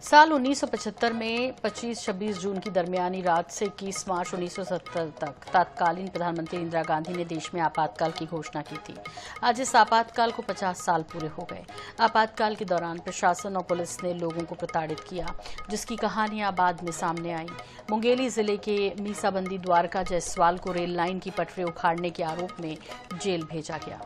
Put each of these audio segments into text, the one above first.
साल 1975 में 25-26 जून की दरमियानी रात से 21 मार्च 1970 तक तत्कालीन प्रधानमंत्री इंदिरा गांधी ने देश में आपातकाल की घोषणा की थी। आज इस आपातकाल को 50 साल पूरे हो गए। आपातकाल के दौरान प्रशासन और पुलिस ने लोगों को प्रताड़ित किया, जिसकी कहानियां बाद में सामने आई। मुंगेली जिले के मीसाबंदी द्वारका जायसवाल को रेल लाइन की पटरी उखाड़ने के आरोप में जेल भेजा गया।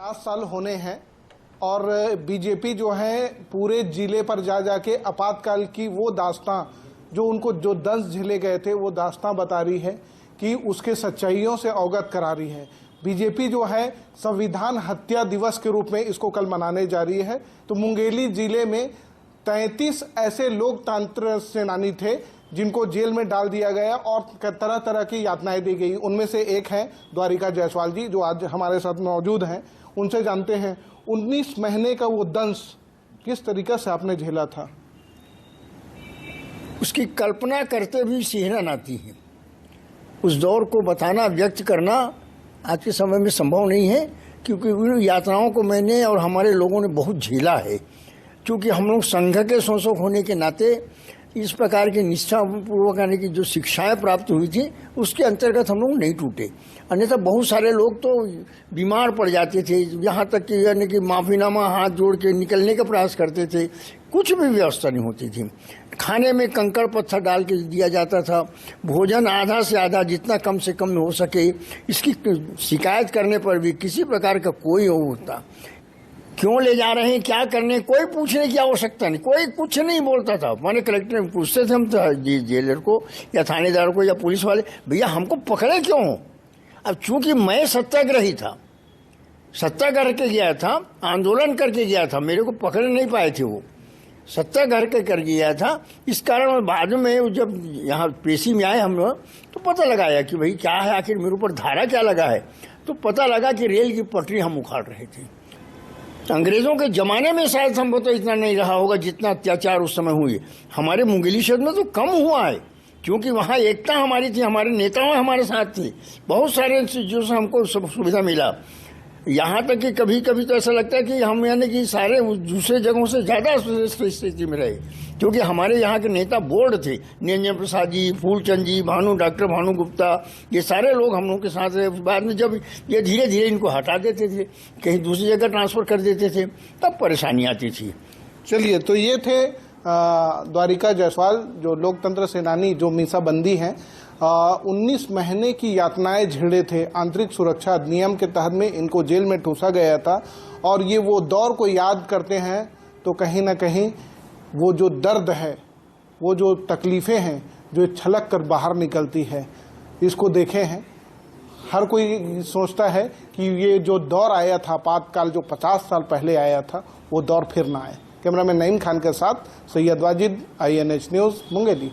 50 साल होने हैं और बीजेपी जो है पूरे जिले पर जा जाके आपातकाल की वो दास्तां जो उनको जो दंश झेले गए थे वो दास्तां बता रही है कि उसके सच्चाइयों से अवगत करा रही है। बीजेपी जो है संविधान हत्या दिवस के रूप में इसको कल मनाने जा रही है। तो मुंगेली जिले में 33 ऐसे लोकतंत्र सेनानी थे जिनको जेल में डाल दिया गया और तरह तरह की यातनाएं दी गई। उनमें से एक हैं द्वारिका जायसवाल जी, जो आज हमारे साथ मौजूद हैं। उनसे जानते हैं 19 महीने का वो दंश किस तरीके से आपने झेला था। उसकी कल्पना करते भी सिहरन आती है। उस दौर को बताना, व्यक्त करना आज के समय में संभव नहीं है, क्योंकि उन यातनाओं को मैंने और हमारे लोगों ने बहुत झेला है। क्योंकि हम लोग संघ के शोषक होने के नाते इस प्रकार की निष्ठापूर्वक आने की जो शिक्षाएं प्राप्त हुई थी उसके अंतर्गत हम लोग नहीं टूटे। अन्यथा बहुत सारे लोग तो बीमार पड़ जाते थे, यहाँ तक कि यानी कि माफीनामा हाथ जोड़ के निकलने का प्रयास करते थे। कुछ भी व्यवस्था नहीं होती थी। खाने में कंकड़ पत्थर डाल के दिया जाता था। भोजन आधा से आधा, जितना कम से कम हो सके। इसकी शिकायत करने पर भी किसी प्रकार का कोई वो होता, क्यों ले जा रहे हैं, क्या करने, कोई पूछने की आवश्यकता नहीं, कोई कुछ नहीं बोलता था। माने कलेक्टर में पूछते थे हम जेलर को या थानेदार को या पुलिस वाले, भैया हमको पकड़े क्यों हो। अब चूंकि मैं सत्याग्रही था, सत्याग्रह के गया था, आंदोलन करके गया था, मेरे को पकड़ नहीं पाए थे। वो सत्याग्रह के कर गया था। इस कारण बाद में जब यहाँ पेशी में आए हम लोग, तो पता लगाया कि भाई क्या है, आखिर मेरे ऊपर धारा क्या लगा है। तो पता लगा कि रेल की पटरी हम उखाड़ रहे थे। अंग्रेजों के जमाने में शायद संभवतः इतना नहीं रहा होगा जितना अत्याचार उस समय हुए। हमारे मुंगेली क्षेत्र में तो कम हुआ है, क्योंकि वहाँ एकता हमारी थी, हमारे नेताओं हमारे साथ थे, बहुत सारे चीजों से हमको सुविधा मिला। यहाँ तक कि कभी कभी तो ऐसा लगता है कि हम यानी कि सारे दूसरे जगहों से ज्यादा स्थिति में रहे, क्योंकि हमारे यहाँ के नेता बोर्ड थे। निरंजन प्रसाद जी, फूलचंद जी, डॉक्टर भानु गुप्ता, ये सारे लोग हम लोग के साथ रहे। बाद में जब ये धीरे धीरे इनको हटा देते थे, कहीं दूसरी जगह ट्रांसफर कर देते थे, तब परेशानी आती थी। चलिए, तो ये थे द्वारिका जायसवाल, जो लोकतंत्र सेनानी, जो मीसाबंदी हैं। 19 महीने की यातनाएं झेले थे। आंतरिक सुरक्षा अधिनियम के तहत में इनको जेल में ठूसा गया था। और ये वो दौर को याद करते हैं तो कहीं ना कहीं वो जो दर्द है, वो जो तकलीफें हैं, जो छलक कर बाहर निकलती है, इसको देखे हैं। हर कोई सोचता है कि ये जो दौर आया था आपातकाल, जो 50 साल पहले आया था, वो दौर फिर ना आए। कैमरामैन नईम खान के साथ सैयद वाजिद, INH न्यूज़, मुंगेली।